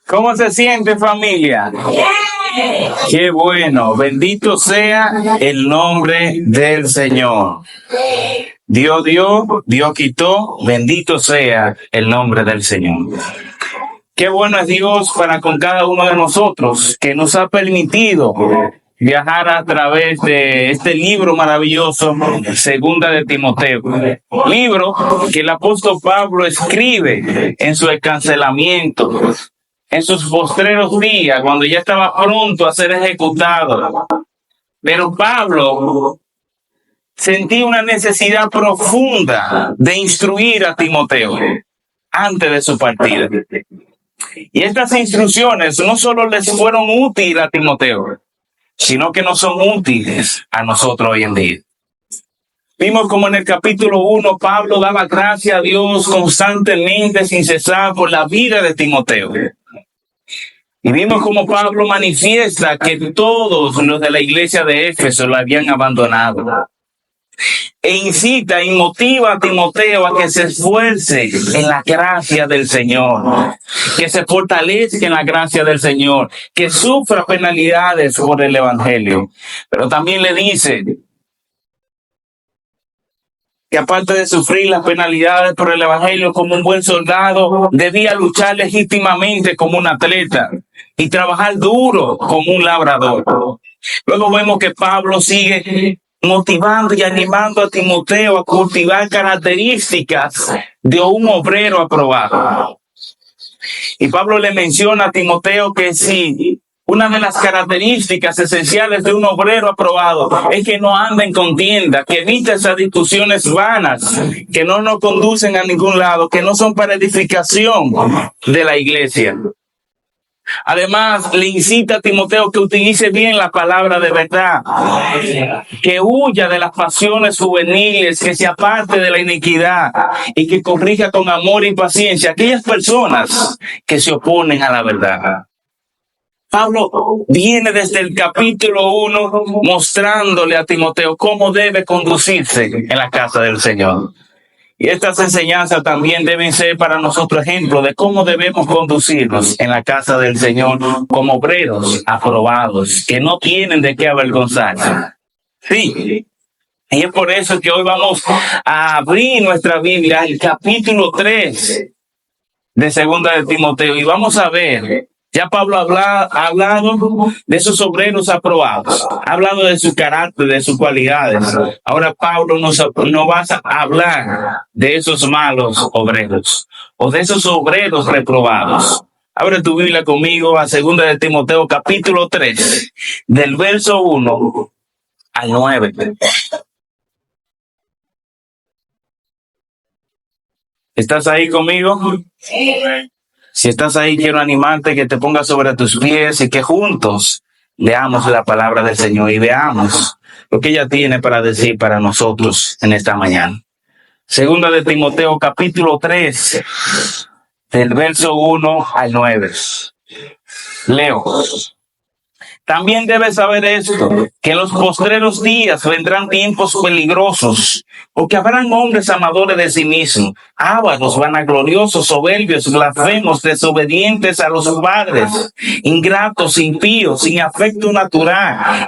¿Cómo se siente, familia? Qué bueno, bendito sea el nombre del Señor. Dios dio, Dios quitó, bendito sea el nombre del Señor. Qué bueno es Dios para con cada uno de nosotros, que nos ha permitido viajar a través de este libro maravilloso, Segunda de Timoteo. Libro que el apóstol Pablo escribe en su encarcelamiento, en sus postreros días, cuando ya estaba pronto a ser ejecutado. Pero Pablo sentía una necesidad profunda de instruir a Timoteo antes de su partida. Y estas instrucciones no solo les fueron útiles a Timoteo, sino que nos son útiles a nosotros hoy en día. Vimos como en el capítulo 1 Pablo daba gracias a Dios constantemente, sin cesar, por la vida de Timoteo. Y vimos como Pablo manifiesta que todos los de la iglesia de Éfeso lo habían abandonado. E incita y motiva a Timoteo a que se esfuerce en la gracia del Señor, que se fortalezca en la gracia del Señor, que sufra penalidades por el Evangelio. Pero también le dice que aparte de sufrir las penalidades por el Evangelio como un buen soldado, debía luchar legítimamente como un atleta y trabajar duro como un labrador. Luego vemos que Pablo sigue motivando y animando a Timoteo a cultivar características de un obrero aprobado. Y Pablo le menciona a Timoteo que si una de las características esenciales de un obrero aprobado es que no anda en contienda, que evita esas discusiones vanas, que no nos conducen a ningún lado, que no son para edificación de la iglesia. Además, le incita a Timoteo que utilice bien la palabra de verdad, que huya de las pasiones juveniles, que se aparte de la iniquidad y que corrija con amor y paciencia a aquellas personas que se oponen a la verdad. Pablo viene desde el capítulo 1 mostrándole a Timoteo cómo debe conducirse en la casa del Señor. Y estas enseñanzas también deben ser para nosotros ejemplo de cómo debemos conducirnos en la casa del Señor como obreros aprobados, que no tienen de qué avergonzarse. Sí, y es por eso que hoy vamos a abrir nuestra Biblia al capítulo 3 de Segunda de Timoteo y vamos a ver. Ya Pablo ha hablado de esos obreros aprobados, ha hablado de su carácter, de sus cualidades. Ahora Pablo nos va a hablar de esos malos obreros o de esos obreros reprobados. Abre tu Biblia conmigo a 2 de Timoteo capítulo 3, del verso 1 al 9. ¿Estás ahí conmigo? Sí. Si estás ahí, quiero animarte que te pongas sobre tus pies y que juntos leamos la palabra del Señor y veamos lo que ella tiene para decir para nosotros en esta mañana. 2 de Timoteo, capítulo 3, del verso 1 al 9. Leo. También debes saber esto, que en los postreros días vendrán tiempos peligrosos, porque habrán hombres amadores de sí mismos, ávaros, vanagloriosos, soberbios, blasfemos, desobedientes a los padres, ingratos, impíos, sin afecto natural,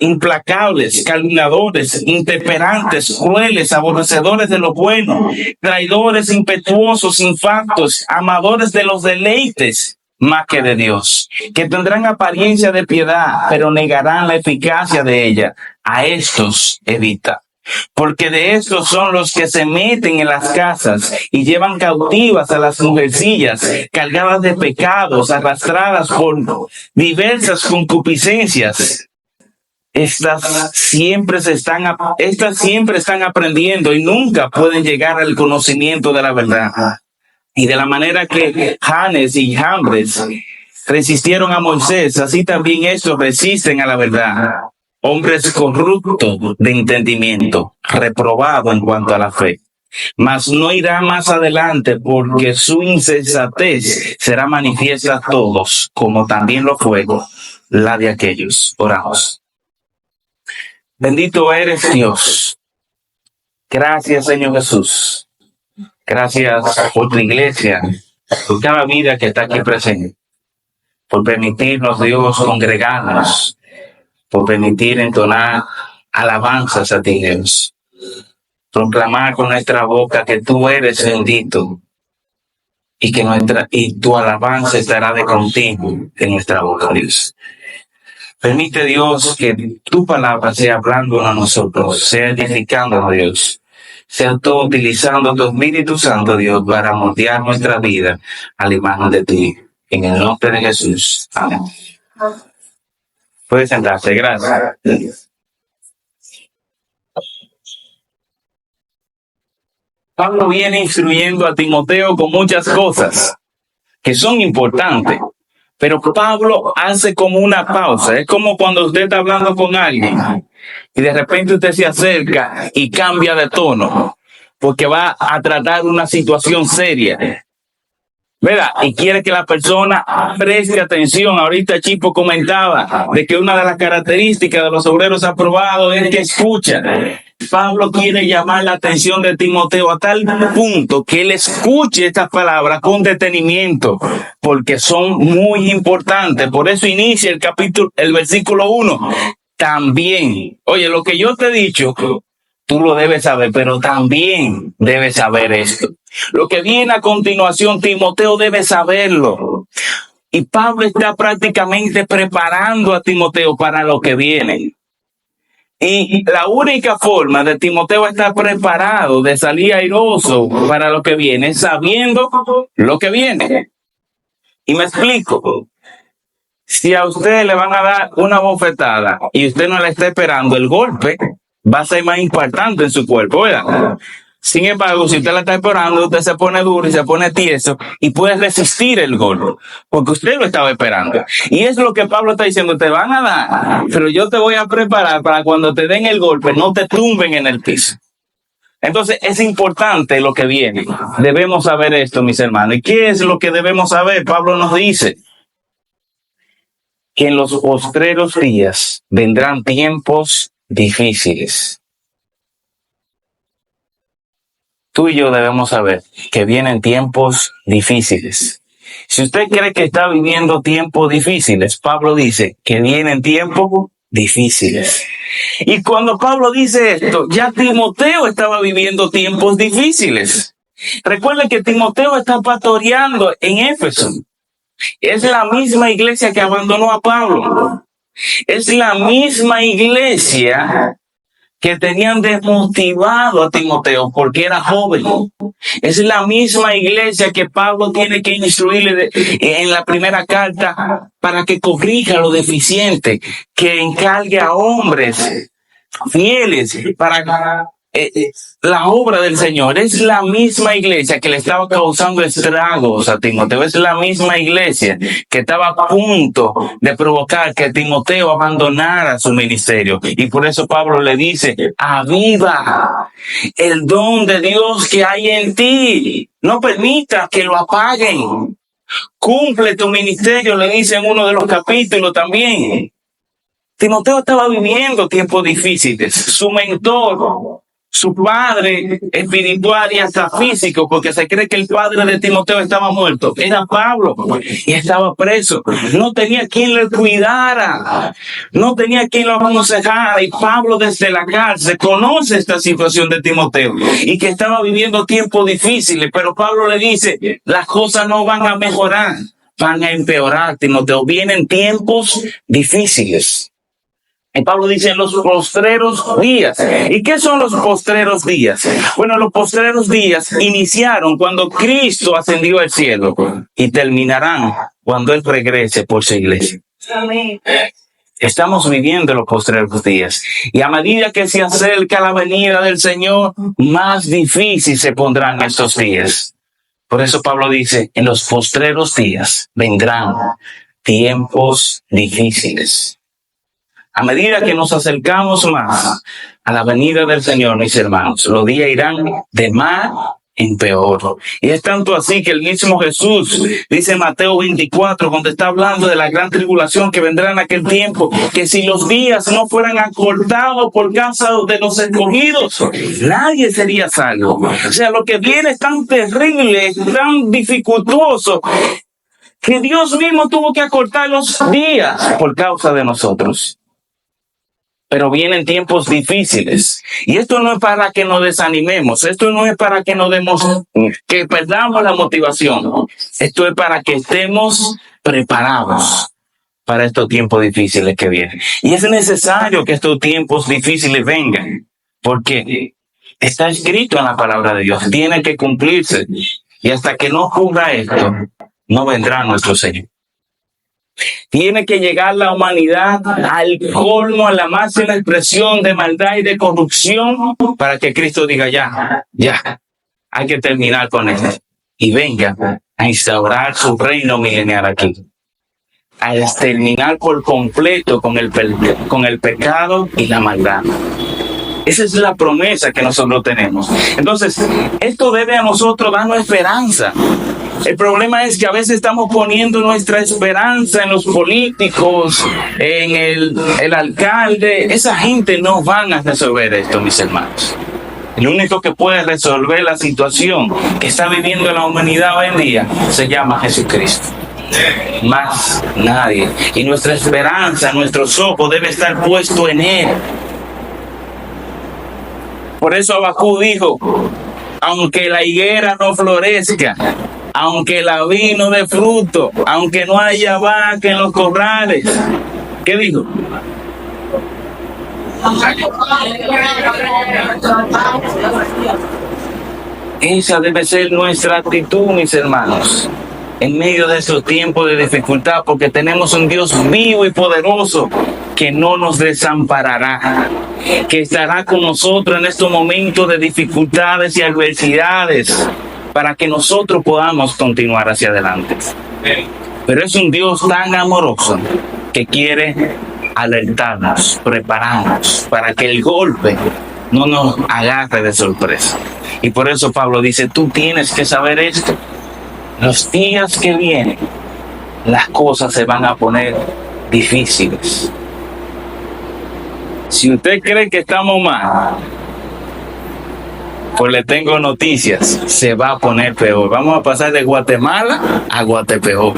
implacables, calumniadores, intemperantes, crueles, aborrecedores de lo bueno, traidores, impetuosos, infatuos, amadores de los deleites, más que de Dios, que tendrán apariencia de piedad, pero negarán la eficacia de ella. A estos evita, porque de estos son los que se meten en las casas y llevan cautivas a las mujercillas, cargadas de pecados, arrastradas por diversas concupiscencias. Estas siempre están aprendiendo y nunca pueden llegar al conocimiento de la verdad. Y de la manera que Janes y Jambres resistieron a Moisés, así también estos resisten a la verdad. Hombres corruptos de entendimiento, reprobados en cuanto a la fe. Mas no irá más adelante, porque su insensatez será manifiesta a todos, como también lo fue la de aquellos. Oramos. Bendito eres, Dios. Gracias, Señor Jesús. Gracias por tu iglesia, por cada vida que está aquí presente. por permitirnos, Dios, congregarnos, por permitir entonar alabanzas a ti, Dios. Proclamar con nuestra boca que tú eres bendito y que tu alabanza estará de continuo en nuestra boca, Dios. Permite, Dios, que tu palabra sea hablando a nosotros, sea edificándonos, Dios. Sea tú utilizando tu Espíritu Santo, Dios, para moldear nuestra vida a la imagen de ti. En el nombre de Jesús. Amén. Puede sentarse, gracias. Pablo viene instruyendo a Timoteo con muchas cosas que son importantes, pero Pablo hace como una pausa. Es como cuando usted está hablando con alguien y de repente usted se acerca y cambia de tono porque va a tratar una situación seria, ¿verdad? Y quiere que la persona preste atención. Ahorita Chipo comentaba de que una de las características de los obreros aprobados es que escuchan. Pablo quiere llamar la atención de Timoteo a tal punto que él escuche estas palabras con detenimiento, porque son muy importantes. Por eso inicia el versículo 1. También, oye, lo que yo te he dicho, tú lo debes saber, pero también debes saber esto. Lo que viene a continuación, Timoteo debe saberlo. Y Pablo está prácticamente preparando a Timoteo para lo que viene. Y la única forma de Timoteo estar preparado, de salir airoso para lo que viene, es sabiendo lo que viene. Y me explico. Si a usted le van a dar una bofetada y usted no la está esperando, el golpe va a ser más impactante en su cuerpo, ¿verdad? Sin embargo, si usted la está esperando, usted se pone duro y se pone tieso y puede resistir el golpe, porque usted lo estaba esperando. Y es lo que Pablo está diciendo, te van a dar, pero yo te voy a preparar para cuando te den el golpe, no te tumben en el piso. Entonces, es importante lo que viene. Debemos saber esto, mis hermanos. ¿Y qué es lo que debemos saber? Pablo nos dice que en los postreros días vendrán tiempos difíciles. Tú y yo debemos saber que vienen tiempos difíciles. Si usted cree que está viviendo tiempos difíciles, Pablo dice que vienen tiempos difíciles. Y cuando Pablo dice esto, ya Timoteo estaba viviendo tiempos difíciles. Recuerden que Timoteo está pastoreando en Éfeso. Es la misma iglesia que abandonó a Pablo. Es la misma iglesia que tenían desmotivado a Timoteo porque era joven. Es la misma iglesia que Pablo tiene que instruirle en la primera carta para que corrija lo deficiente, que encargue a hombres fieles para la obra del Señor. Es la misma iglesia que le estaba causando estragos a Timoteo. Es la misma iglesia que estaba a punto de provocar que Timoteo abandonara su ministerio. Y por eso Pablo le dice, aviva el don de Dios que hay en ti. No permitas que lo apaguen. Cumple tu ministerio, le dice en uno de los capítulos también. Timoteo estaba viviendo tiempos difíciles. Su mentor, su padre espiritual y hasta físico, porque se cree que el padre de Timoteo estaba muerto, era Pablo y estaba preso. No tenía quien le cuidara, no tenía quien lo aconsejara. Y Pablo desde la cárcel conoce esta situación de Timoteo y que estaba viviendo tiempos difíciles, pero Pablo le dice, las cosas no van a mejorar, van a empeorar, Timoteo. Vienen tiempos difíciles. Y Pablo dice los postreros días. ¿Y qué son los postreros días? Bueno, los postreros días iniciaron cuando Cristo ascendió al cielo y terminarán cuando Él regrese por su iglesia. Amén. Estamos viviendo los postreros días. Y a medida que se acerca la venida del Señor, más difícil se pondrán estos días. Por eso Pablo dice, en los postreros días vendrán tiempos difíciles. A medida que nos acercamos más a la venida del Señor, mis hermanos, los días irán de mal en peor. Y es tanto así que el mismo Jesús dice en Mateo 24, cuando está hablando de la gran tribulación que vendrá en aquel tiempo, que si los días no fueran acortados por causa de los escogidos, nadie sería salvo. O sea, lo que viene es tan terrible, es tan dificultoso, que Dios mismo tuvo que acortar los días por causa de nosotros. Pero vienen tiempos difíciles. Y esto no es para que nos desanimemos. Esto no es para que nos demos, que perdamos la motivación. Esto es para que estemos preparados para estos tiempos difíciles que vienen. Y es necesario que estos tiempos difíciles vengan, porque está escrito en la palabra de Dios. Tiene que cumplirse. Y hasta que no ocurra esto, no vendrá nuestro Señor. Tiene que llegar la humanidad al colmo, a la máxima expresión de maldad y de corrupción para que Cristo diga ya, hay que terminar con esto. Y venga a instaurar su reino milenial aquí. A exterminar por completo con el pecado y la maldad. Esa es la promesa que nosotros tenemos. Entonces, esto debe a nosotros darnos esperanza. El problema es que a veces estamos poniendo nuestra esperanza en los políticos, en el alcalde. Esa gente no van a resolver esto, mis hermanos. El único que puede resolver la situación que está viviendo la humanidad hoy en día se llama Jesucristo. Más nadie. Y nuestra esperanza, nuestros ojos debe estar puesto en Él. Por eso Habacuc dijo, aunque la higuera no florezca, aunque la vid no dé fruto, aunque no haya vaca en los corrales. ¿Qué dijo? Esa debe ser nuestra actitud, mis hermanos, en medio de estos tiempos de dificultad, porque tenemos un Dios vivo y poderoso que no nos desamparará, que estará con nosotros en estos momentos de dificultades y adversidades, para que nosotros podamos continuar hacia adelante. Pero es un Dios tan amoroso que quiere alertarnos, prepararnos, para que el golpe no nos agarre de sorpresa. Y por eso Pablo dice, tú tienes que saber esto. Los días que vienen, las cosas se van a poner difíciles. Si usted cree que estamos mal, pues le tengo noticias, se va a poner peor. Vamos a pasar de Guatemala a Guatepeor.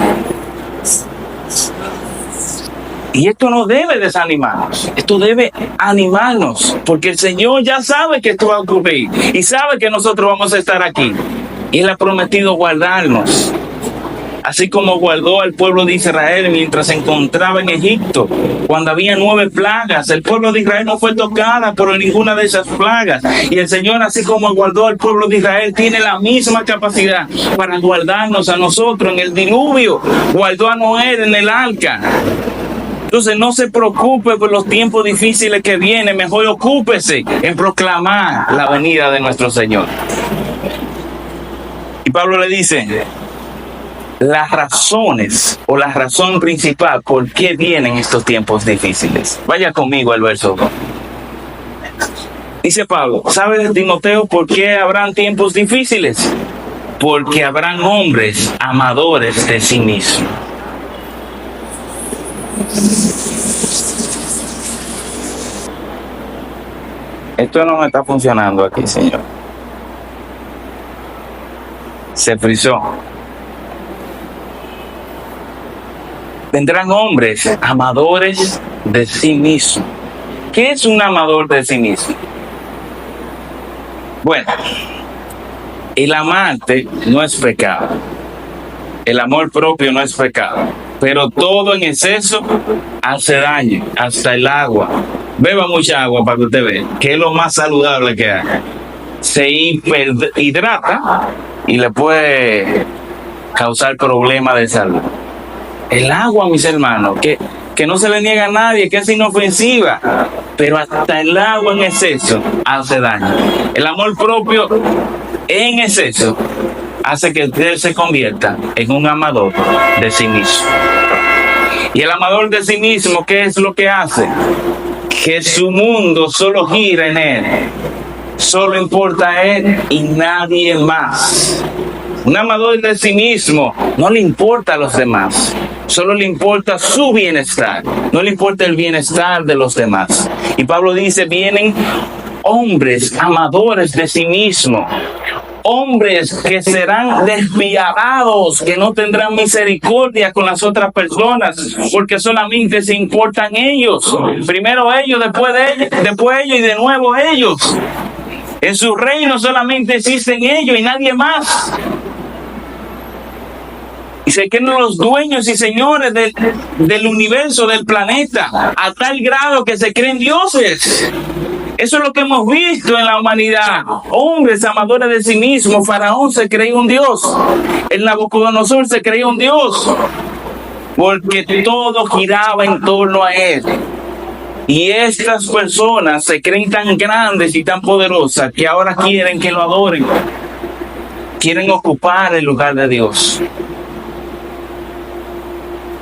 Y esto no debe desanimarnos, esto debe animarnos, porque el Señor ya sabe que esto va a ocurrir y sabe que nosotros vamos a estar aquí. Y Él ha prometido guardarnos, así como guardó al pueblo de Israel mientras se encontraba en Egipto, cuando había 9 plagas. El pueblo de Israel no fue tocada por ninguna de esas plagas. Y el Señor, así como guardó al pueblo de Israel, tiene la misma capacidad para guardarnos a nosotros en el diluvio. Guardó a Noé en el arca. Entonces no se preocupe por los tiempos difíciles que vienen, mejor ocúpese en proclamar la venida de nuestro Señor. Y Pablo le dice, las razones o la razón principal por qué vienen estos tiempos difíciles. Vaya conmigo al verso 2. Dice Pablo, ¿sabes, Timoteo, por qué habrán tiempos difíciles? Porque habrán hombres amadores de sí mismos. Esto no me está funcionando aquí, Señor. Se frizó. Vendrán hombres amadores de sí mismos. ¿Qué es un amador de sí mismo? Bueno, el amarte no es pecado. El amor propio no es pecado. Pero todo en exceso hace daño, hasta el agua. Beba mucha agua para que usted vea, que es lo más saludable que hay. Se hidrata y le puede causar problemas de salud. El agua, mis hermanos, que no se le niega a nadie, que es inofensiva, pero hasta el agua en exceso hace daño. El amor propio en exceso hace que usted se convierta en un amador de sí mismo. Y el amador de sí mismo, ¿qué es lo que hace? Que su mundo solo gira en él. Solo importa a él y nadie más. Un amador de sí mismo no le importa a los demás. Solo le importa su bienestar. No le importa el bienestar de los demás. Y Pablo dice, vienen hombres amadores de sí mismo. hombres que serán despiadados, que no tendrán misericordia con las otras personas, porque solamente se importan ellos. Primero ellos, después ellos y de nuevo ellos. En su reino solamente existen ellos y nadie más. Y se creen los dueños y señores del universo, del planeta, a tal grado que se creen dioses. Eso es lo que hemos visto en la humanidad. Hombres amadores de sí mismos. Faraón se creía un dios. El Nabucodonosor se creía un dios. Porque todo giraba en torno a él. Y estas personas se creen tan grandes y tan poderosas que ahora quieren que lo adoren. Quieren ocupar el lugar de Dios.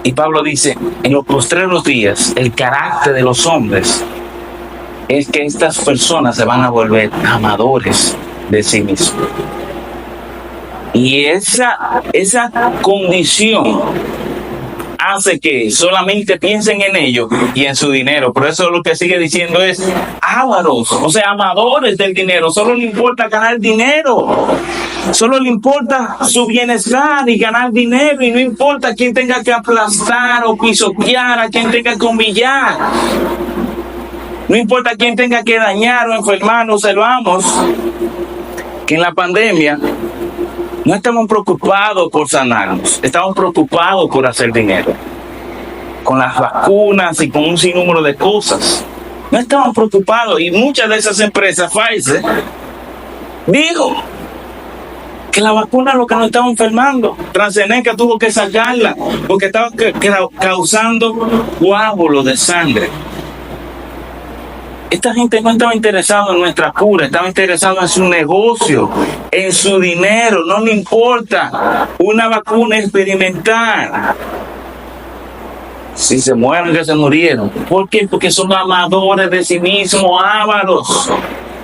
Y Pablo dice, en los postreros días, el carácter de los hombres es que estas personas se van a volver amadores de sí mismos. Y esa condición hace que solamente piensen en ellos y en su dinero. Por eso lo que sigue diciendo es ávaros, o sea, amadores del dinero. Solo le importa ganar dinero. Solo le importa su bienestar y ganar dinero, y no importa a quién tenga que aplastar o pisotear, a quién tenga que humillar. No importa a quién tenga que dañar o enfermar. Observamos que en la pandemia no estamos preocupados por sanarnos, estamos preocupados por hacer dinero. Con las vacunas y con un sinnúmero de cosas. No estamos preocupados, y muchas de esas empresas, Pfizer, dijo que la vacuna es lo que nos estaba enfermando. AstraZeneca tuvo que sacarla porque estaba causando coágulos de sangre. Esta gente no estaba interesada en nuestra cura, estaba interesada en su negocio, en su dinero. No le importa una vacuna experimental. Si se mueren, que se murieron. ¿Por qué? Porque son amadores de sí mismos, ávaros,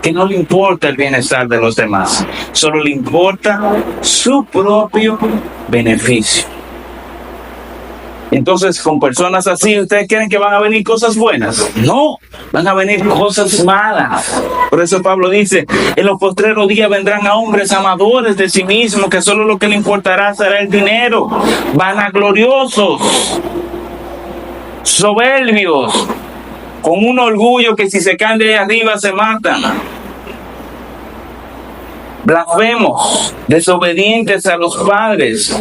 que no le importa el bienestar de los demás, solo le importa su propio beneficio. Entonces, con personas así, ¿ustedes creen que van a venir cosas buenas? No, van a venir cosas malas. Por eso Pablo dice, en los postreros días vendrán a hombres amadores de sí mismos, que solo lo que le importará será el dinero, vanagloriosos, soberbios, con un orgullo que si se caen de arriba se matan. Blasfemos, desobedientes a los padres.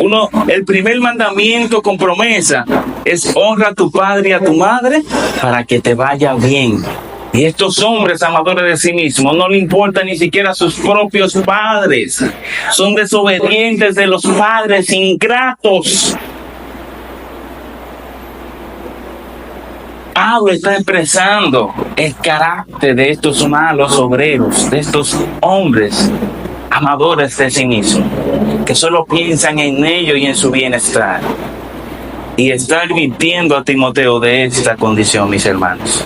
El primer mandamiento con promesa es honra a tu padre y a tu madre para que te vaya bien. Y estos hombres amadores de sí mismos no le importan ni siquiera a sus propios padres. Son desobedientes de los padres, ingratos. Pablo está expresando el carácter de estos malos obreros, de estos hombres amadores de sí mismos, que solo piensan en ellos y en su bienestar. Y está advirtiendo a Timoteo de esta condición, mis hermanos.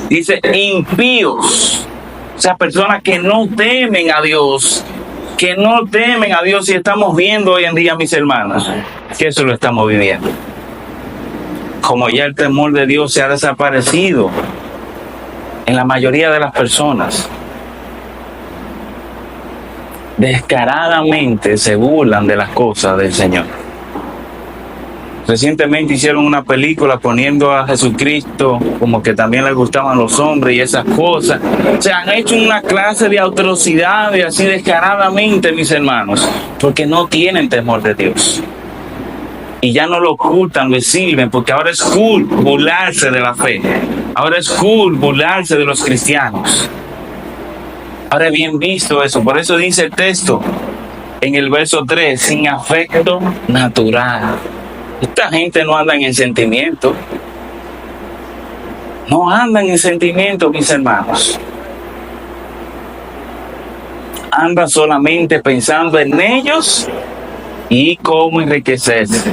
Dice, impíos, o sea, personas que no temen a Dios, y estamos viendo hoy en día, mis hermanos, que eso lo estamos viviendo. Como ya el temor de Dios se ha desaparecido en la mayoría de las personas. Descaradamente se burlan de las cosas del Señor. Recientemente hicieron una película poniendo a Jesucristo como que también le gustaban los hombres y esas cosas. Se han hecho una clase de atrocidades así descaradamente, mis hermanos, porque no tienen temor de Dios. Y ya no lo ocultan, lo sirven, porque ahora es cool burlarse de la fe. Ahora es cool burlarse de los cristianos. Ahora es bien visto eso. Por eso dice el texto en el verso 3, sin afecto natural. Esta gente no anda en sentimiento. No andan en sentimiento, mis hermanos. Andan solamente pensando en ellos y cómo enriquecerse,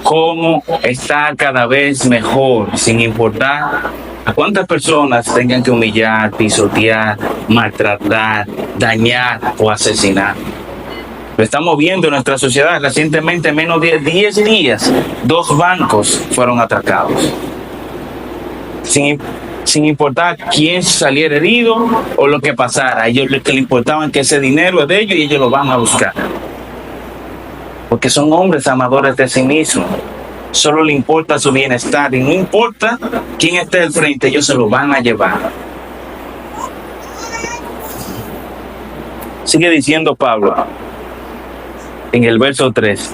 cómo estar cada vez mejor, sin importar a cuántas personas tengan que humillar, pisotear, maltratar, dañar o asesinar. Lo estamos viendo en nuestra sociedad. Recientemente, en menos de 10 días, 2 bancos fueron atracados. sin importar quién saliera herido o lo que pasara. A ellos lo que le importaba es que ese dinero es de ellos y ellos lo van a buscar. Porque son hombres amadores de sí mismos. Solo le importa su bienestar y no importa quién esté al frente, ellos se lo van a llevar. Sigue diciendo Pablo en el verso 3,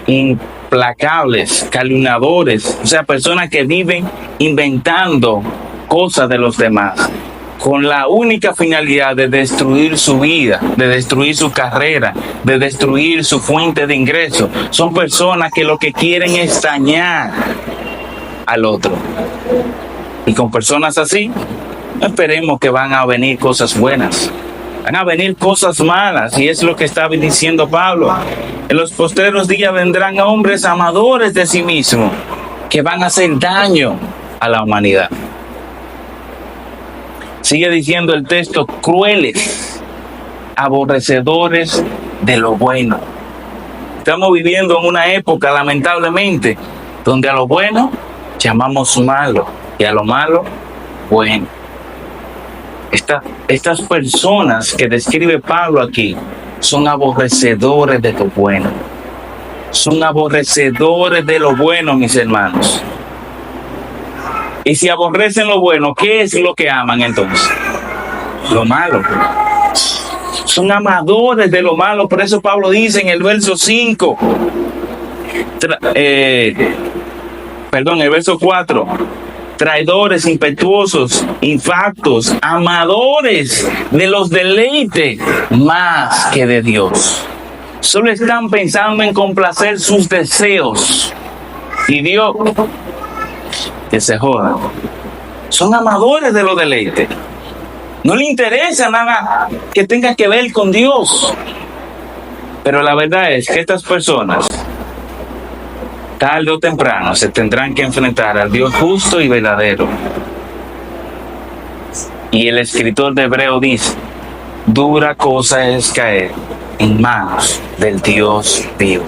implacables, calumniadores, o sea, personas que viven inventando cosas de los demás, con la única finalidad de destruir su vida, de destruir su carrera, de destruir su fuente de ingreso. Son personas que lo que quieren es dañar al otro. Y con personas así, no esperemos que van a venir cosas buenas. Van a venir cosas malas, y es lo que está diciendo Pablo. En los postreros días vendrán hombres amadores de sí mismos, que van a hacer daño a la humanidad. Sigue diciendo el texto, crueles, aborrecedores de lo bueno. Estamos viviendo en una época, lamentablemente, donde a lo bueno llamamos malo y a lo malo, bueno. Estas personas que describe Pablo aquí son aborrecedores de lo bueno. Son aborrecedores de lo bueno, mis hermanos. Y si aborrecen lo bueno, ¿qué es lo que aman entonces? Lo malo. Son amadores de lo malo. Por eso Pablo dice en el verso 5, el verso 4, traidores, impetuosos, infactos, amadores de los deleites más que de Dios. Solo están pensando en complacer sus deseos. Y Dios, que se jodan. Son amadores de los deleites. No le interesa nada que tenga que ver con Dios. Pero la verdad es que estas personas, tarde o temprano, se tendrán que enfrentar al Dios justo y verdadero. Y el escritor de Hebreo dice, dura cosa es caer en manos del Dios vivo.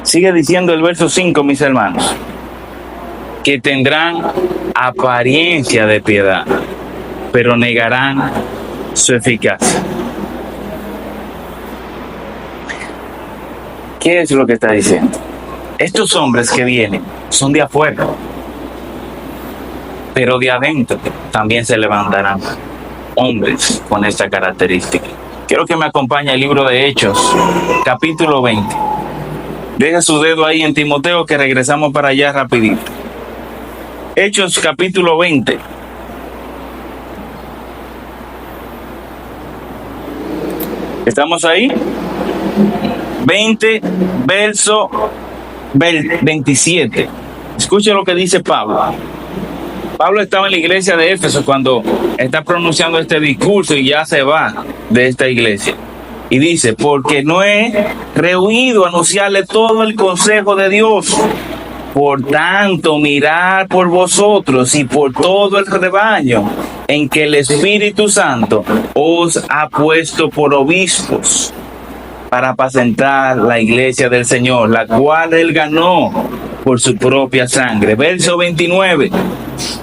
Sigue diciendo el verso 5, mis hermanos, que tendrán apariencia de piedad, pero negarán su eficacia. ¿Qué es lo que está diciendo? Estos hombres que vienen son de afuera, pero de adentro también se levantarán hombres con esta característica. Quiero que me acompañe el libro de Hechos, capítulo 20. Deja su dedo ahí en Timoteo, que regresamos para allá rapidito. Hechos capítulo 20. ¿Estamos ahí? 20, verso 27. Escuche lo que dice Pablo. Pablo estaba en la iglesia de Éfeso cuando está pronunciando este discurso y ya se va de esta iglesia. Y dice, porque no he rehuido anunciarle todo el consejo de Dios. Por tanto, mirad por vosotros y por todo el rebaño en que el Espíritu Santo os ha puesto por obispos para apacentar la iglesia del Señor, la cual él ganó por su propia sangre. Verso 29.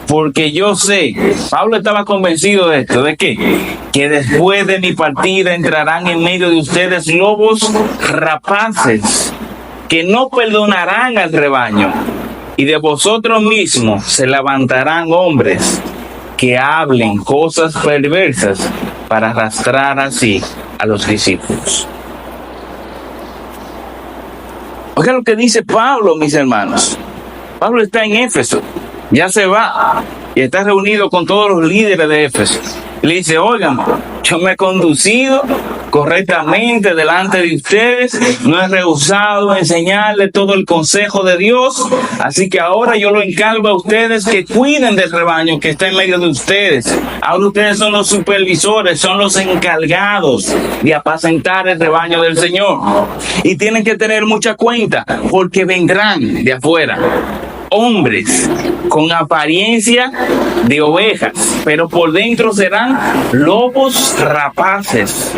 Porque yo sé, Pablo estaba convencido de esto, ¿de qué? Que después de mi partida entrarán en medio de ustedes lobos rapaces, que no perdonarán al rebaño, y de vosotros mismos se levantarán hombres que hablen cosas perversas para arrastrar así a los discípulos. Oiga lo que dice Pablo, mis hermanos. Pablo está en Éfeso, ya se va y está reunido con todos los líderes de Éfeso. Y le dice, oigan, yo me he conducido correctamente delante de ustedes, no he rehusado enseñarles todo el consejo de Dios, así que ahora yo lo encargo a ustedes que cuiden del rebaño que está en medio de ustedes. Ahora ustedes son los supervisores, son los encargados de apacentar el rebaño del Señor. Y tienen que tener mucha cuenta, porque vendrán de afuera hombres con apariencia de ovejas, pero por dentro serán lobos rapaces.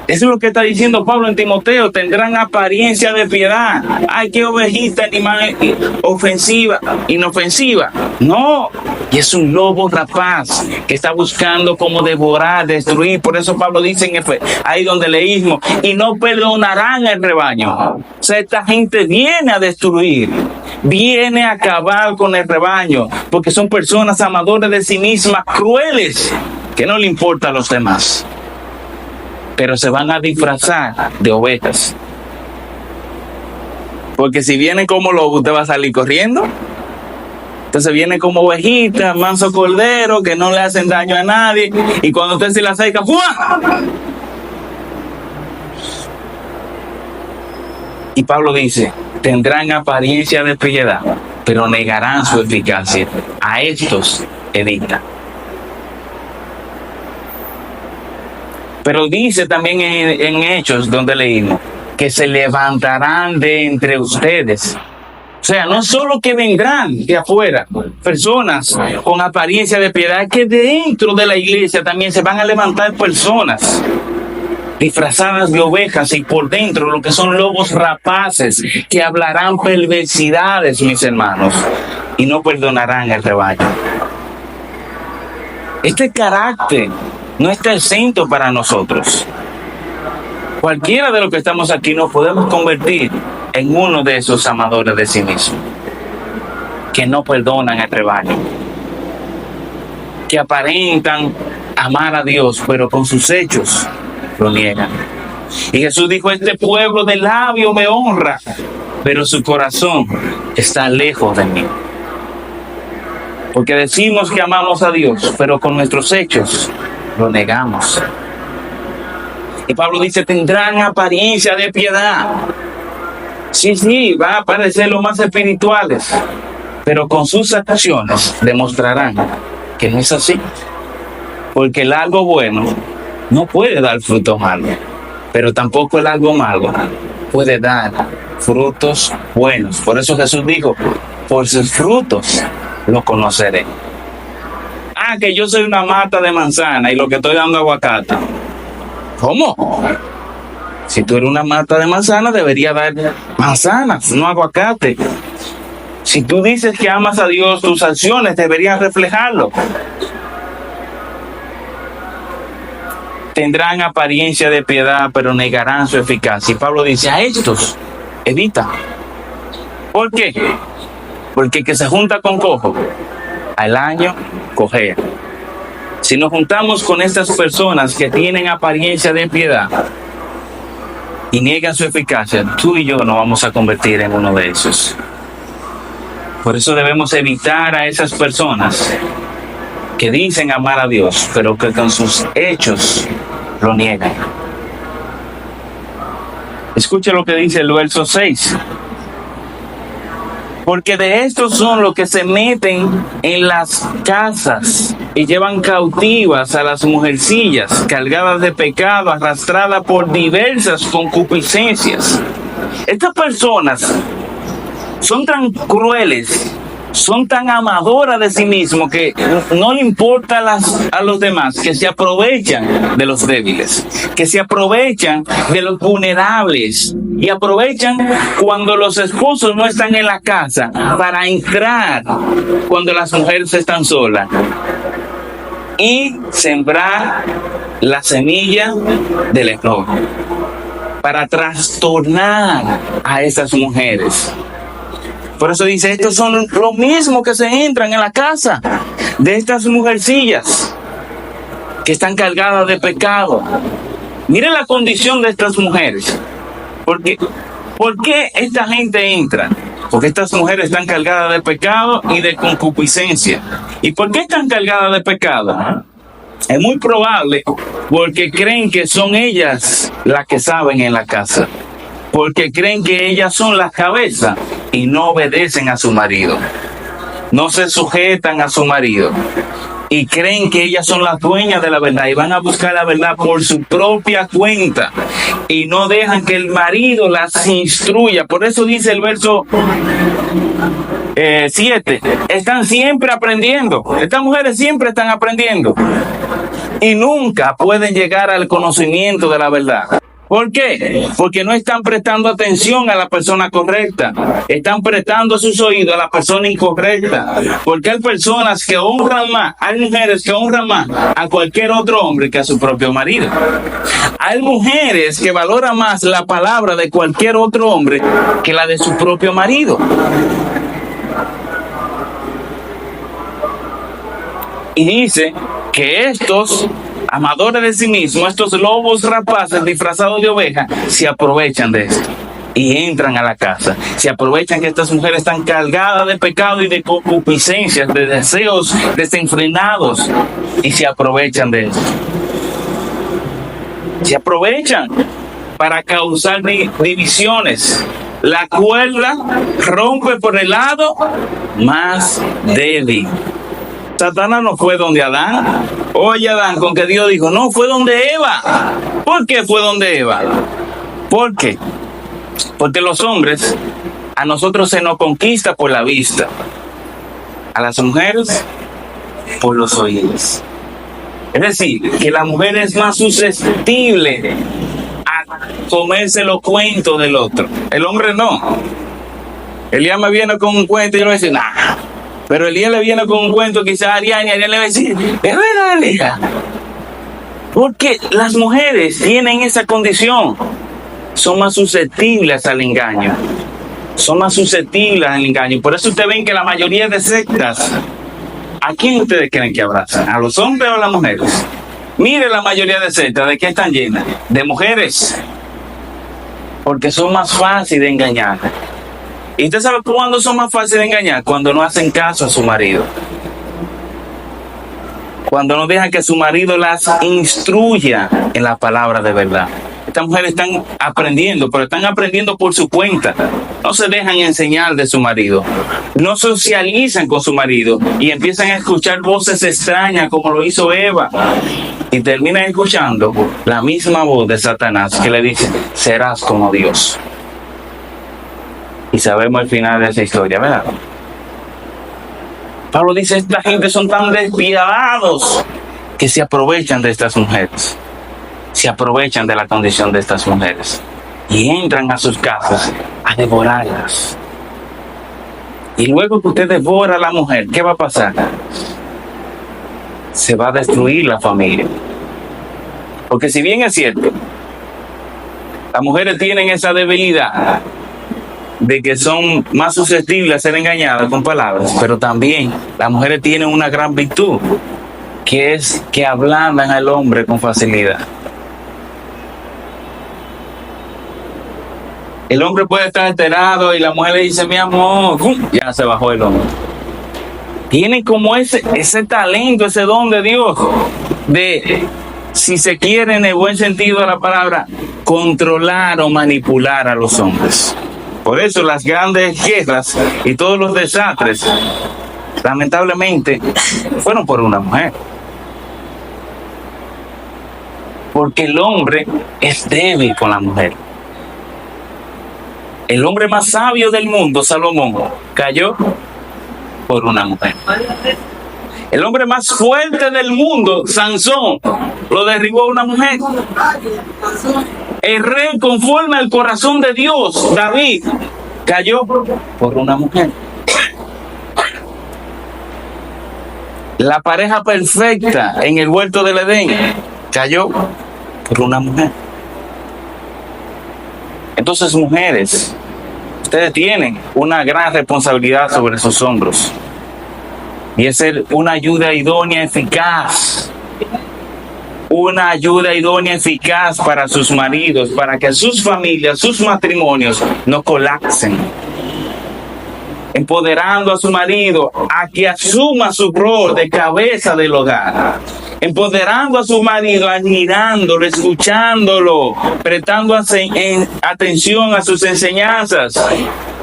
Eso es lo que está diciendo Pablo en Timoteo. Tendrán apariencia de piedad. Ay, qué ovejita animal ofensiva, inofensiva. No. Y es un lobo rapaz que está buscando cómo devorar, destruir. Por eso Pablo dice ahí donde leímos, y no perdonarán el rebaño. O sea, esta gente viene a destruir, viene a acabar con el rebaño, porque son personas amadoras de sí mismas, crueles, que no le importa a los demás. Pero se van a disfrazar de ovejas. Porque si viene como lobo, usted va a salir corriendo. Entonces viene como ovejita, manso cordero, que no le hacen daño a nadie. Y cuando usted se le acerca, ¡fua! Y Pablo dice, tendrán apariencia de piedad, pero negarán su eficacia. A estos evita. Pero dice también en Hechos, donde leímos, que se levantarán de entre ustedes. O sea, no solo que vendrán de afuera personas con apariencia de piedad, que dentro de la iglesia también se van a levantar personas disfrazadas de ovejas y por dentro lo que son lobos rapaces que hablarán perversidades, mis hermanos, y no perdonarán el rebaño. Este carácter no está exento para nosotros. Cualquiera de los que estamos aquí nos podemos convertir en uno de esos amadores de sí mismos, que no perdonan el rebaño, que aparentan amar a Dios, pero con sus hechos lo niegan. Y Jesús dijo, este pueblo de labio me honra, pero su corazón está lejos de mí. Porque decimos que amamos a Dios, pero con nuestros hechos lo negamos. Y Pablo dice, tendrán apariencia de piedad. Sí, va a parecer lo más espirituales, pero con sus acciones demostrarán que no es así. Porque el algo bueno no puede dar frutos malos, pero tampoco el algo malo puede dar frutos buenos. Por eso Jesús dijo, por sus frutos los conoceré. Que yo soy una mata de manzana y lo que estoy dando aguacate. ¿Cómo? Si tú eres una mata de manzana, debería dar manzanas, no aguacate. Si tú dices que amas a Dios, tus acciones deberían reflejarlo. Tendrán apariencia de piedad, pero negarán su eficacia. Y Pablo dice, a estos evita. ¿Por qué? Porque el que se junta con cojo, al año cojea. Si nos juntamos con estas personas que tienen apariencia de piedad y niegan su eficacia, tú y yo nos vamos a convertir en uno de esos. Por eso debemos evitar a esas personas que dicen amar a Dios, pero que con sus hechos lo niegan. Escuche lo que dice el verso 6. Porque de estos son los que se meten en las casas y llevan cautivas a las mujercillas, cargadas de pecado, arrastradas por diversas concupiscencias. Estas personas son tan crueles, son tan amadoras de sí mismos que no le importa a los demás, que se aprovechan de los débiles, que se aprovechan de los vulnerables y aprovechan cuando los esposos no están en la casa para entrar cuando las mujeres están solas y sembrar la semilla del enojo para trastornar a esas mujeres. Por eso dice, estos son los mismos que se entran en la casa de estas mujercillas que están cargadas de pecado. Miren la condición de estas mujeres. ¿Por qué esta gente entra? Porque estas mujeres están cargadas de pecado y de concupiscencia. ¿Y por qué están cargadas de pecado? Es muy probable porque creen que son ellas las que saben en la casa. Porque creen que ellas son las cabezas y no obedecen a su marido. No se sujetan a su marido. Y creen que ellas son las dueñas de la verdad y van a buscar la verdad por su propia cuenta. Y no dejan que el marido las instruya. Por eso dice el verso 7. Están siempre aprendiendo. Estas mujeres siempre están aprendiendo. y nunca pueden llegar al conocimiento de la verdad. ¿Por qué? Porque no están prestando atención a la persona correcta. Están prestando sus oídos a la persona incorrecta. Porque hay personas que honran más, hay mujeres que honran más a cualquier otro hombre que a su propio marido. Hay mujeres que valoran más la palabra de cualquier otro hombre que la de su propio marido. Y dice que estos amadores de sí mismos, estos lobos rapaces disfrazados de ovejas, se aprovechan de esto y entran a la casa. Se aprovechan que estas mujeres están cargadas de pecado y de concupiscencias, de deseos desenfrenados, y se aprovechan de esto. Se aprovechan para causar divisiones. La cuerda rompe por el lado más débil. Satanás no fue donde Adán. Oye, Adán, con que Dios dijo, no, fue donde Eva. ¿Por qué fue donde Eva? ¿Por qué? Porque los hombres, a nosotros se nos conquista por la vista. A las mujeres, por los oídos. Es decir, que la mujer es más susceptible a comerse los cuentos del otro. El hombre no. Elías me viene con un cuento y yo le voy a decir, nah. Pero Elías le viene con un cuento quizás a Ariane y Ariane le va a decir, es verdad, Elías. Porque las mujeres tienen esa condición. Son más susceptibles al engaño. Son más susceptibles al engaño. Por eso ustedes ven que la mayoría de sectas, ¿a quién ustedes creen que abrazan? ¿A los hombres o a las mujeres? Mire la mayoría de sectas, ¿de qué están llenas? De mujeres. Porque son más fáciles de engañar. ¿Y usted sabe cuándo son más fáciles de engañar? Cuando no hacen caso a su marido. Cuando no dejan que su marido las instruya en la palabra de verdad. Estas mujeres están aprendiendo, pero están aprendiendo por su cuenta. No se dejan enseñar de su marido. No socializan con su marido y empiezan a escuchar voces extrañas como lo hizo Eva. Y terminan escuchando la misma voz de Satanás que le dice, serás como Dios. Y sabemos el final de esa historia, ¿verdad? Pablo dice, esta gente son tan despiadados que se aprovechan de estas mujeres. Se aprovechan de la condición de estas mujeres. Y entran a sus casas a devorarlas. Y luego que usted devora a la mujer, ¿qué va a pasar? Se va a destruir la familia. Porque si bien es cierto, las mujeres tienen esa debilidad de que son más susceptibles a ser engañadas con palabras, pero también las mujeres tienen una gran virtud, que es que ablandan al hombre con facilidad. El hombre puede estar alterado y la mujer le dice, mi amor, ya se bajó el hombre. Tienen como ese talento, ese don de Dios, de, si se quiere en el buen sentido de la palabra, controlar o manipular a los hombres. Por eso las grandes guerras y todos los desastres, lamentablemente, fueron por una mujer. Porque el hombre es débil con la mujer. El hombre más sabio del mundo, Salomón, cayó por una mujer. El hombre más fuerte del mundo, Sansón, lo derribó una mujer. El rey conforme al corazón de Dios, David, cayó por una mujer. La pareja perfecta en el huerto del Edén cayó por una mujer. Entonces, mujeres, ustedes tienen una gran responsabilidad sobre sus hombros. Y es ser una ayuda idónea eficaz. Una ayuda idónea eficaz para sus maridos, para que sus familias, sus matrimonios no colapsen. Empoderando a su marido a que asuma su rol de cabeza del hogar. Empoderando a su marido, admirándolo, escuchándolo, prestando atención a sus enseñanzas.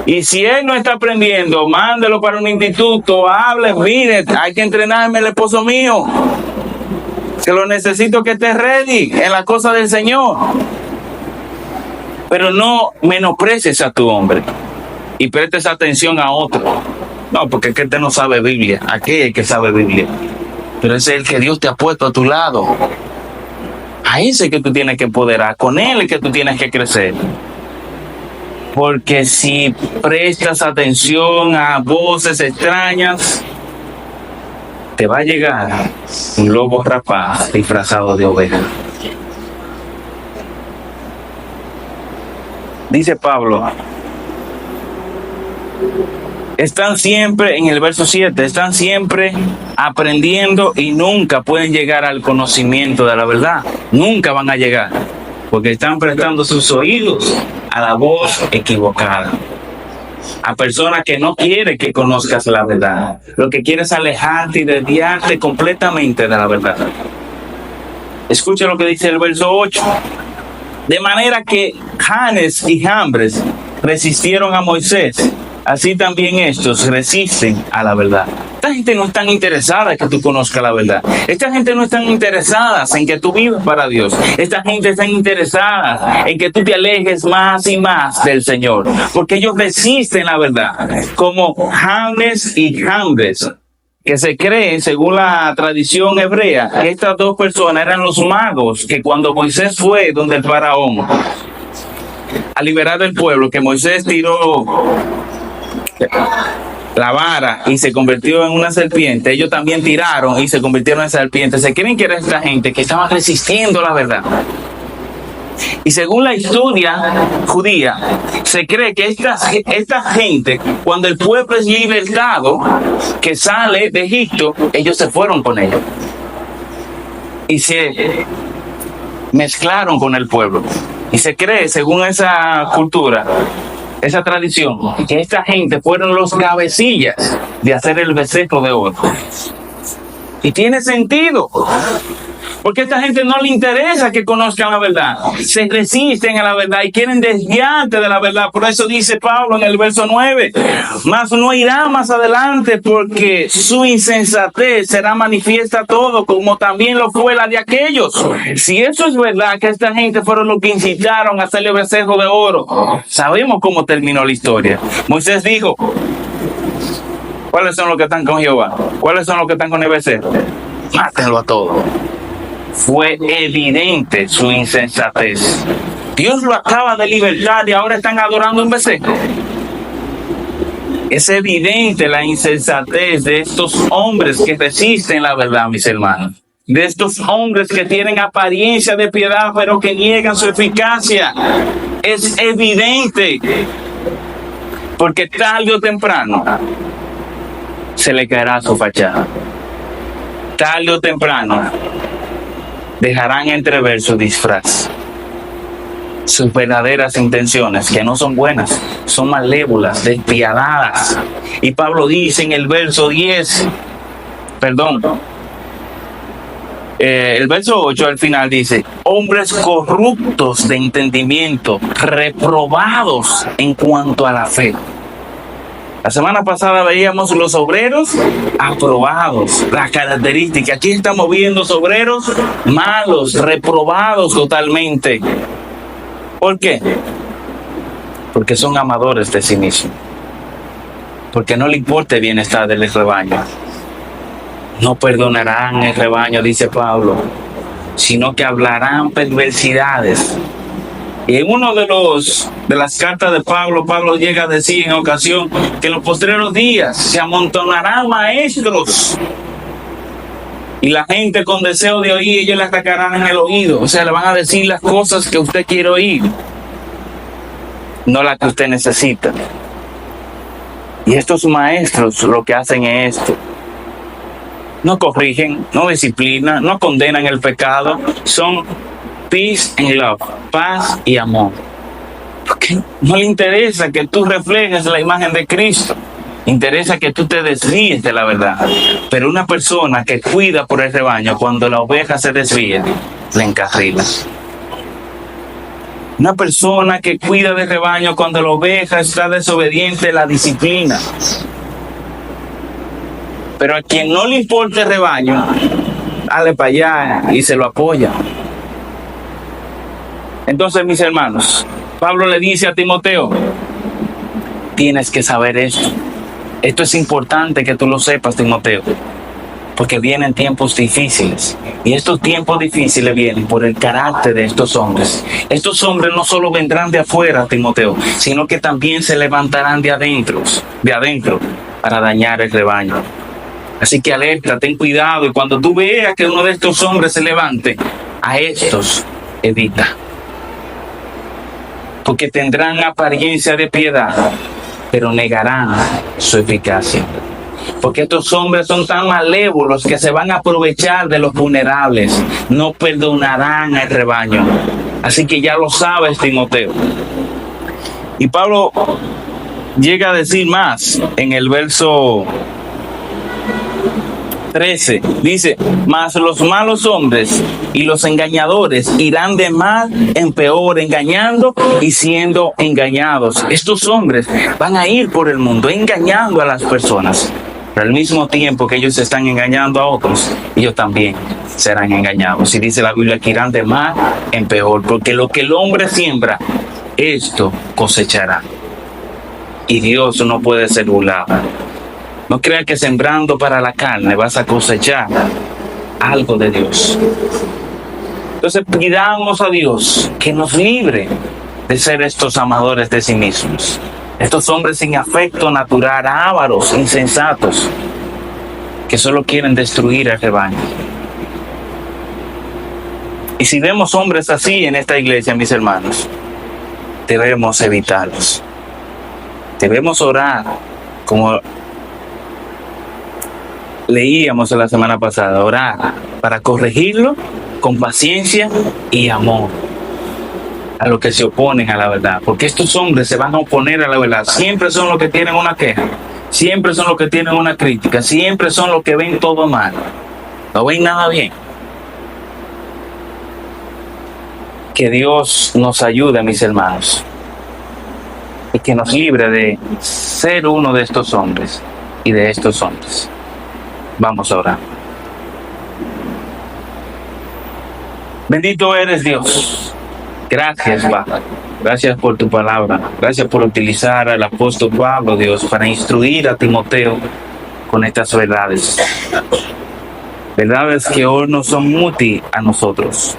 Y si él no está aprendiendo, mándelo para un instituto, hable, mire, hay que entrenarme el esposo mío, que lo necesito que esté ready en la cosa del Señor. Pero no menosprecies a tu hombre y prestes atención a otro. No, porque es que este no sabe Biblia. Aquí hay que sabe Biblia. pero ese es el que Dios te ha puesto a tu lado. A ese que tú tienes que empoderar, con él es que tú tienes que crecer. Porque si prestas atención a voces extrañas, te va a llegar un lobo rapaz disfrazado de oveja. Dice Pablo, están siempre, en el verso 7, están siempre aprendiendo y nunca pueden llegar al conocimiento de la verdad. Nunca van a llegar, porque están prestando sus oídos a la voz equivocada. A personas que no quieren que conozcas la verdad. Lo que quiere es alejarte y desviarte completamente de la verdad. Escucha lo que dice el verso 8. De manera que Janes y Jambres resistieron a Moisés, así también estos resisten a la verdad. Esta gente no está interesada en que tú conozcas la verdad. Esta gente no está interesada en que tú vivas para Dios. Esta gente está interesada en que tú te alejes más y más del Señor, porque ellos resisten la verdad, como Janes y Jambres, que se cree, según la tradición hebrea, que estas dos personas eran los magos que cuando Moisés fue donde el faraón a liberar al pueblo, que Moisés tiró la vara y se convirtió en una serpiente, ellos también tiraron y se convirtieron en serpientes. Se creen que era esta gente que estaba resistiendo la verdad. Y según la historia judía, se cree que esta gente, cuando el pueblo es libertado, que sale de Egipto, ellos se fueron con ellos y se mezclaron con el pueblo. Y se cree, según esa cultura, esa tradición, que esta gente fueron los cabecillas de hacer el becerro de oro. Y tiene sentido, porque a esta gente no le interesa que conozcan la verdad. Se resisten a la verdad y quieren desviarte de la verdad. Por eso dice Pablo en el verso 9, mas no irá más adelante, porque su insensatez será manifiesta a todo, como también lo fue la de aquellos. Si eso es verdad, que esta gente fueron los que incitaron a hacerle becerro de oro, sabemos cómo terminó la historia. Moisés dijo, ¿cuáles son los que están con Jehová? ¿Cuáles son los que están con el becerro? Mátenlo a todos. Fue evidente su insensatez. Dios lo acaba de libertar y ahora están adorando un becerro. Es evidente la insensatez de estos hombres que resisten la verdad, mis hermanos. De estos hombres que tienen apariencia de piedad, pero que niegan su eficacia. Es evidente. Porque tarde o temprano se le caerá su fachada. Tarde o temprano dejarán entrever su disfraz, sus verdaderas intenciones, que no son buenas, son malévolas, despiadadas. Y Pablo dice en el verso 10, el verso 8 al final dice, hombres corruptos de entendimiento, reprobados en cuanto a la fe. La semana pasada veíamos los obreros aprobados, las características. Aquí estamos viendo obreros malos, reprobados totalmente. ¿Por qué? Porque son amadores de sí mismos. Porque no le importa el bienestar del rebaño. No perdonarán el rebaño, dice Pablo, sino que hablarán perversidades. Y en uno de las cartas de Pablo, Pablo llega a decir en ocasión que en los postreros días se amontonarán maestros y la gente con deseo de oír, ellos le atacarán en el oído. O sea, le van a decir las cosas que usted quiere oír, no las que usted necesita. Y estos maestros lo que hacen es esto: no corrigen, no disciplinan, no condenan el pecado, son peace and love, paz y amor. Porque no le interesa que tú reflejes la imagen de Cristo, interesa que tú te desvíes de la verdad. Pero una persona que cuida por el rebaño, cuando la oveja se desvía, le encarrila. Una persona que cuida del rebaño, cuando la oveja está desobediente, la disciplina. Pero a quien no le importa el rebaño, dale para allá y se lo apoya. Entonces, mis hermanos, Pablo le dice a Timoteo, tienes que saber esto. Esto es importante que tú lo sepas, Timoteo. porque vienen tiempos difíciles. Y estos tiempos difíciles vienen por el carácter de estos hombres. Estos hombres no solo vendrán de afuera, Timoteo, sino que también se levantarán de adentro, para dañar el rebaño. Así que alerta, ten cuidado, y cuando tú veas que uno de estos hombres se levante, a estos evita. Porque tendrán apariencia de piedad, pero negarán su eficacia. Porque estos hombres son tan malévolos que se van a aprovechar de los vulnerables, no perdonarán al rebaño. Así que ya lo sabes, Timoteo. Y Pablo llega a decir más en el verso 13, dice: mas los malos hombres y los engañadores irán de mal en peor, engañando y siendo engañados. Estos hombres van a ir por el mundo engañando a las personas, pero al mismo tiempo que ellos están engañando a otros, ellos también serán engañados. Y dice la Biblia que irán de mal en peor, porque lo que el hombre siembra, esto cosechará. Y Dios no puede ser burlado. No creas que sembrando para la carne vas a cosechar algo de Dios. Entonces pidamos a Dios que nos libre de ser estos amadores de sí mismos. Estos hombres sin afecto natural, ávaros, insensatos, que solo quieren destruir el rebaño. Y si vemos hombres así en esta iglesia, mis hermanos, debemos evitarlos. Debemos orar, como leíamos la semana pasada, orar para corregirlo con paciencia y amor a los que se oponen a la verdad, porque estos hombres se van a oponer a la verdad. Siempre son los que tienen una queja, siempre son los que tienen una crítica, siempre son los que ven todo mal, no ven nada bien. Que Dios nos ayude, mis hermanos, y que nos libre de ser uno de estos hombres y de estos hombres. Vamos a orar. Bendito eres, Dios. Gracias, Padre. Gracias por tu palabra. Gracias por utilizar al apóstol Pablo, Dios, para instruir a Timoteo con estas verdades. Verdades que hoy no son útiles a nosotros.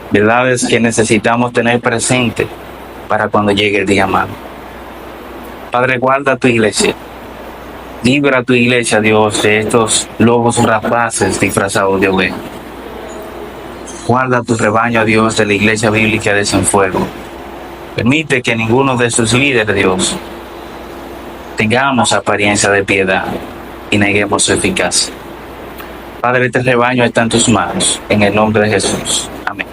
Verdades que necesitamos tener presente para cuando llegue el día malo. Padre, guarda tu iglesia. Libra a tu iglesia, Dios, de estos lobos rapaces disfrazados de oveja. Guarda tu rebaño, Dios, de la iglesia bíblica de Cienfuegos. Permite que ninguno de sus líderes, Dios, tengamos apariencia de piedad y neguemos su eficacia. Padre, este rebaño está en tus manos, en el nombre de Jesús. Amén.